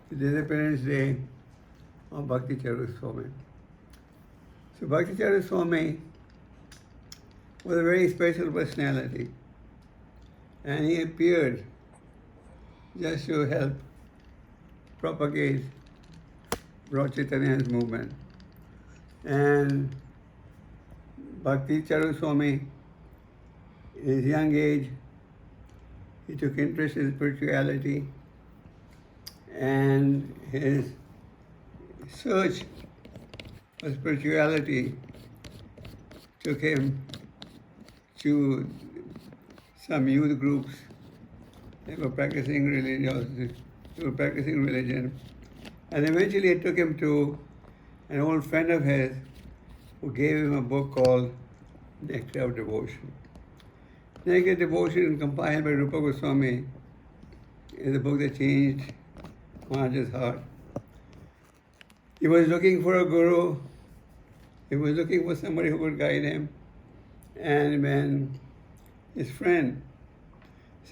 the disappearance day of Bhakti Charu Swami. So Bhakti Charu Swami was a very special personality, and he appeared just to help propagate Lord Chaitanya's movement. And Bhakti Charu Swami, in his young age, he took interest in spirituality, and his search for spirituality took him to some youth groups. They were practicing religion, and eventually it took him to an old friend of his who gave him a book called Nectar of Devotion. Nectar of Devotion, compiled by Rupa Goswami, is a book that changed Maharaj's heart. He was looking for a guru. He was looking for somebody who could guide him. And when his friend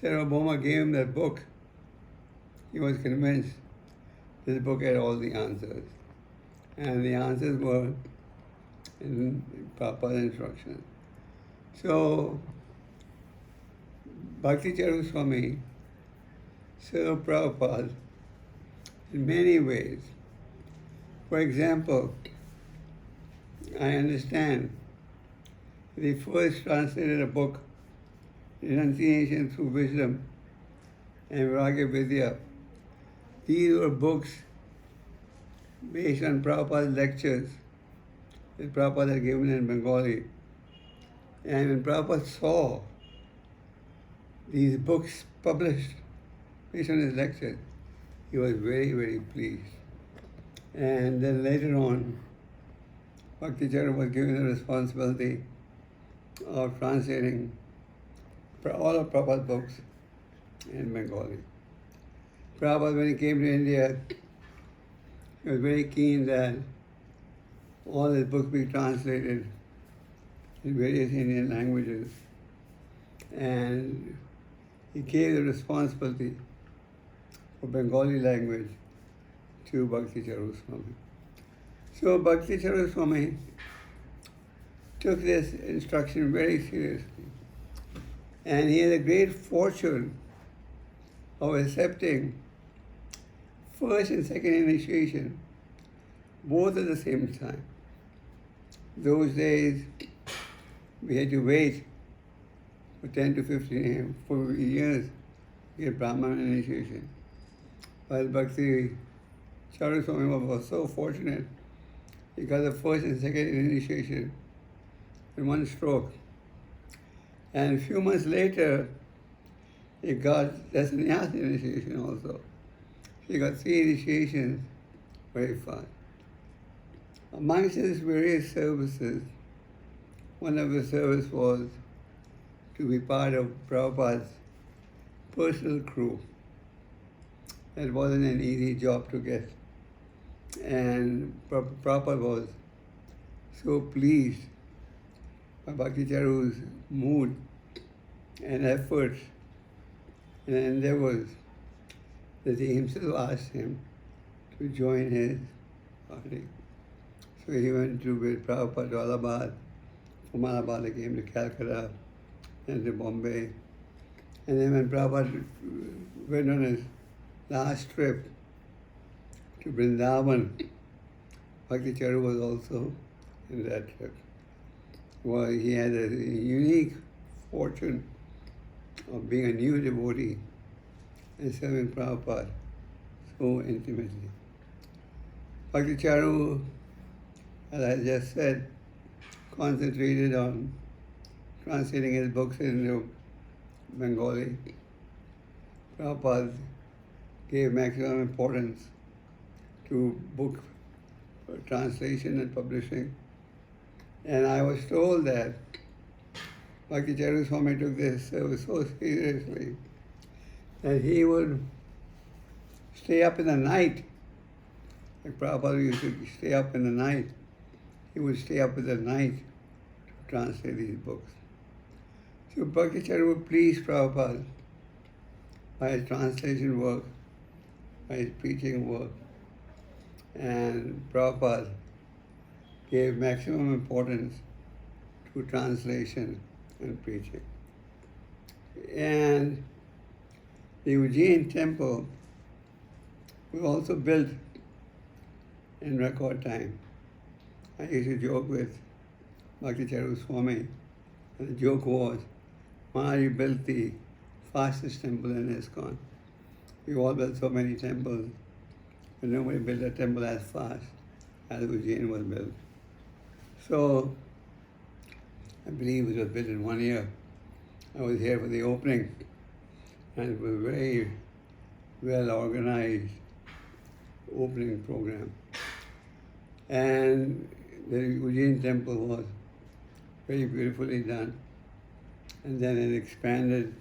Sarvabhauma gave him that book, he was convinced this book had all the answers. And the answers were in Prabhupada's instructions. So, Bhakti Charu Swami served Prabhupada in many ways. For example, I understand that he first translated a book, Renunciation Through Wisdom and Vairagya Vidya. These were books based on Prabhupada's lectures that Prabhupada had given in Bengali. And when Prabhupada saw these books published based on his lectures, he was very, very pleased. And then later on, Bhakti Charu was given the responsibility of translating all of Prabhupada's books in Bengali. Prabhupada, when he came to India, he was very keen that all his books be translated in various Indian languages. And he gave the responsibility for Bengali language to Bhakti Charu Swami. So Bhakti Charu Swami took this instruction very seriously. And he had a great fortune of accepting first and second initiation, both at the same time. Those days, we had to wait for 10 to 15 years to get Brahman initiation. While Bhakti Charu Swami was so fortunate, he got the first and second initiation in one stroke. And a few months later, he got the sannyasa initiation also. He got 3 initiations very fast. Amongst his various services, one of the services was to be part of Prabhupada's personal crew. It wasn't an easy job to get. And Prabhupada was so pleased by Bhakti Charu's mood and efforts and endeavors that he himself asked him to join his party. So he went to with Prabhupada to Allahabad. From Allahabad he came to Calcutta and to Bombay. And then when Prabhupada went on his last trip to Vrindavan, Bhakti Charu was also in that trip. Well, he had a unique fortune of being a new devotee and serving Prabhupada so intimately. Bhakti Charu, as I just said, concentrated on translating his books into Bengali. Prabhupada gave maximum importance to book translation and publishing. And I was told that Bhakti Charu Swami took this service so seriously that he would stay up in the night. Like Prabhupada used to stay up in the night. He would stay up in the night to translate these books. So Bhakti Charu would please Prabhupada by his translation work by his preaching work. And Prabhupada gave maximum importance to translation and preaching. And the Ujjain temple was also built in record time. I used to joke with Bhakti Charu Swami, and the joke was, Maharaj built the fastest temple in ISKCON. We all built so many temples, but nobody built a temple as fast as Ujjain was built. So, I believe it was built in 1 year. I was here for the opening, and it was a very well organized opening program. And the Ujjain temple was very beautifully done. And then it expanded.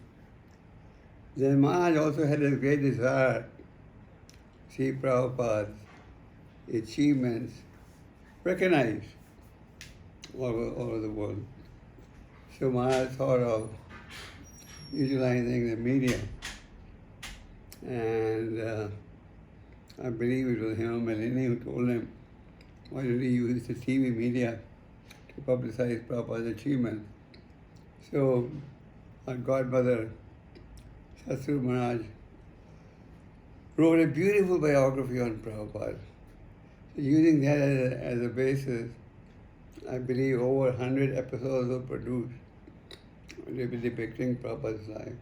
Then Maharaj also had a great desire to see Prabhupada's achievements recognized all over the world. So Maharaj thought of utilizing the media. And I believe it was him, Malini, who told him, why don't you use the TV media to publicize Prabhupada's achievements? So our godmother, Satru Maharaj, wrote a beautiful biography on Prabhupada. So using that as a basis, I believe over 100 episodes were produced depicting Prabhupada's life.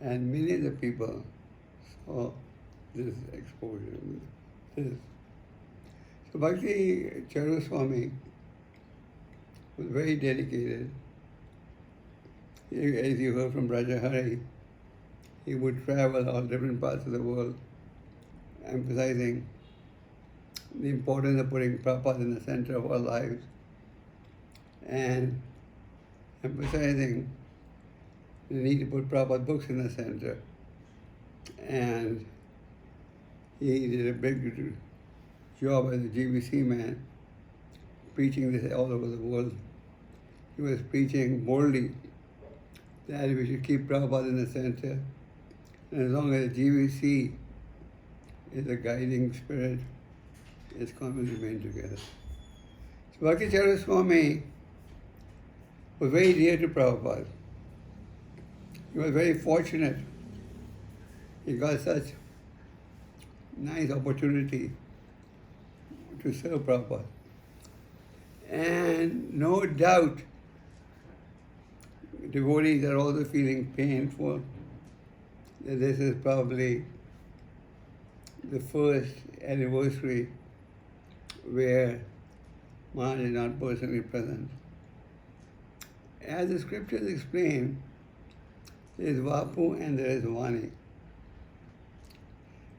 And millions of people saw this exposure. So Bhakti Charu Swami was very dedicated. As you heard from Raja Hari, he would travel all different parts of the world, emphasizing the importance of putting Prabhupada in the center of our lives and emphasizing the need to put Prabhupada books in the center. And he did a big job as a GBC man, preaching this all over the world. He was preaching boldly that we should keep Prabhupada in the center. And as long as GBC is a guiding spirit, it's going to remain together. So Bhakti Charu Swami was very dear to Prabhupada. He was very fortunate. He got such nice opportunity to serve Prabhupada. And no doubt, devotees are also feeling painful that this is probably the first anniversary where Maharaj is not personally present. As the scriptures explain, there is Vapu and there is Vani.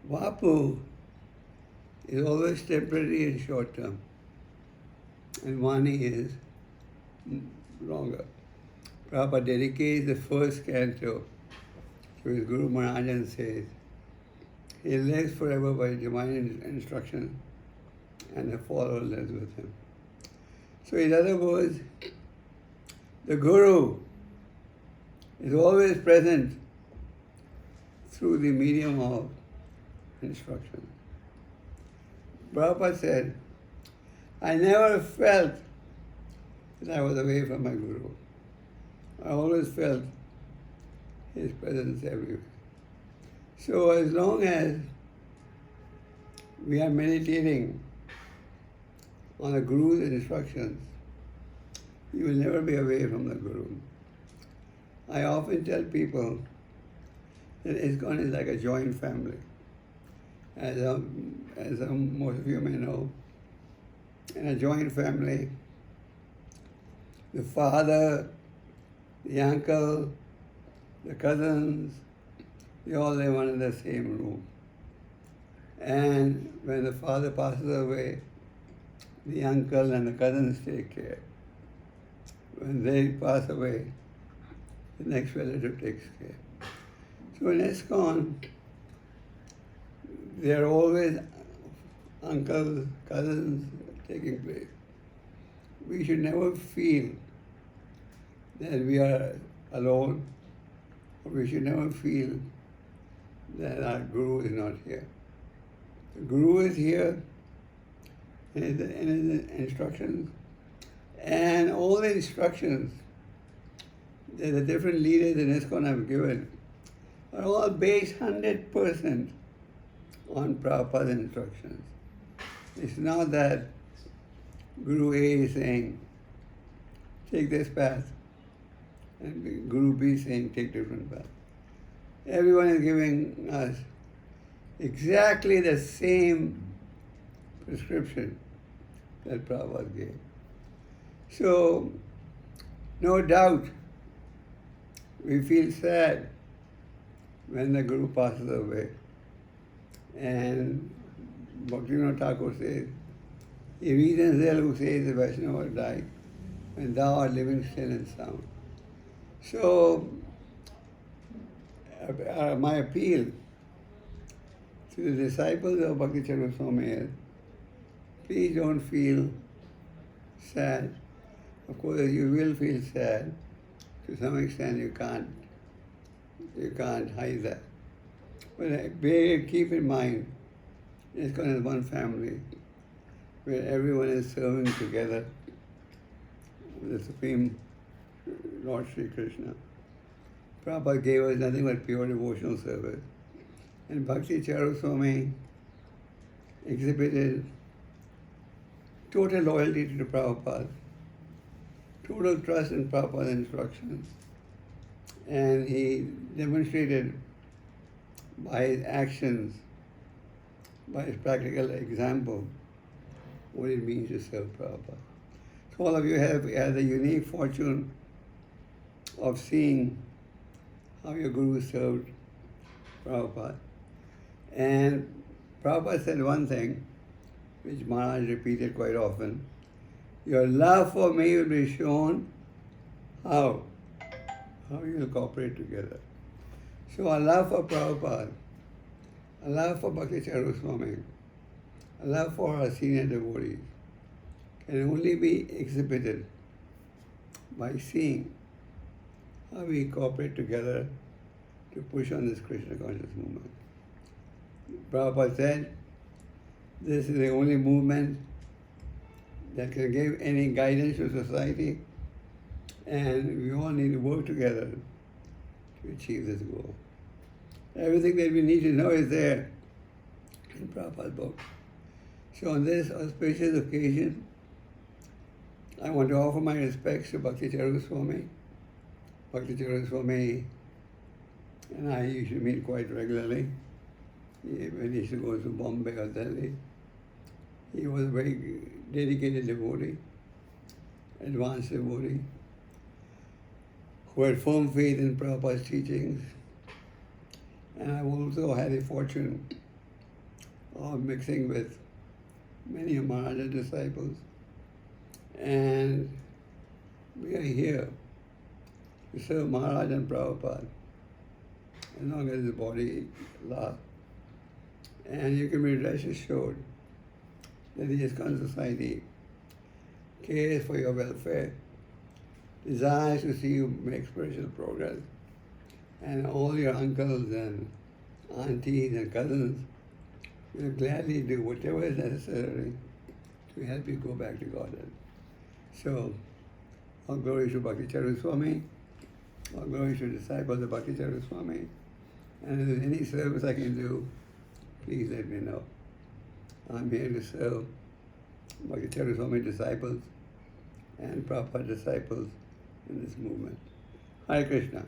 Vapu is always temporary and short term, and Vani is longer. Prabhupada dedicates the first canto to his Guru Maharaj and says, he lives forever by divine instruction, and the follower lives with him. So in other words, the Guru is always present through the medium of instruction. Prabhupada said, I never felt that I was away from my Guru. I always felt his presence everywhere. So as long as we are meditating on the Guru's instructions, you will never be away from the Guru. I often tell people that ISKCON is like a joint family. As most of you may know, in a joint family, the father, the uncle, the cousins, they all live under the same roof. And when the father passes away, the uncle and the cousins take care. When they pass away, the next relative takes care. So in ISKCON, there are always uncles, cousins taking place. We should never feel that we are alone, or we should never feel that our Guru is not here. The Guru is here in his instructions, and all the instructions that the different leaders in ISKCON have given are all based 100% on Prabhupada's instructions. It's not that Guru A is saying, take this path, and Guru B is saying, take different path. Everyone is giving us exactly the same prescription that Prabhupada gave. So, no doubt, we feel sad when the Guru passes away. And Bhaktivinoda Thakur says, he reasons there who says the Vaishnava died when thou art living still and sound. So, my appeal to the disciples of Bhakti Charu Swami is, please don't feel sad. Of course, you will feel sad. To some extent, you can't hide that. But keep in mind, it's kind of one family where everyone is serving together the Supreme Lord Sri Krishna. Prabhupada gave us nothing but pure devotional service. And Bhakti Charu Swami exhibited total loyalty to Prabhupada, total trust in Prabhupada's instructions, and he demonstrated by his actions, by his practical example, what it means to serve Prabhupada. So all of you have the unique fortune of seeing how your Guru served Prabhupada. And Prabhupada said one thing, which Maharaj repeated quite often, your love for me will be shown how? How you will cooperate together. So our love for Prabhupada, our love for Bhakti Charu Swami, our love for our senior devotees can only be exhibited by seeing how we cooperate together to push on this Krishna conscious movement. Prabhupada said, this is the only movement that can give any guidance to society, and we all need to work together to achieve this goal. Everything that we need to know is there in Prabhupada's book. So on this auspicious occasion, I want to offer my respects to Bhakti Charu Swami. Bhakti Charu Swami and I used to meet quite regularly. When he used to go to Bombay or Delhi, he was a very dedicated devotee, advanced devotee, who had firm faith in Prabhupada's teachings. And I've also had the fortune of mixing with many of Maharaj's disciples. And we are here to serve Maharaj and Prabhupada as long as the body lasts. And you can be rest assured that the ISKCON Society cares for your welfare, desires to see you make spiritual progress, and all your uncles and aunties and cousins will gladly do whatever is necessary to help you go back to Godhead. So, all glory to Bhakti Charu Swami, all glory to disciples of Bhakti Charu Swami, and if there's any service I can do, please let me know. I'm here to serve Bhakti Charu Swami disciples and Prabhupada disciples in this movement. Hare Krishna.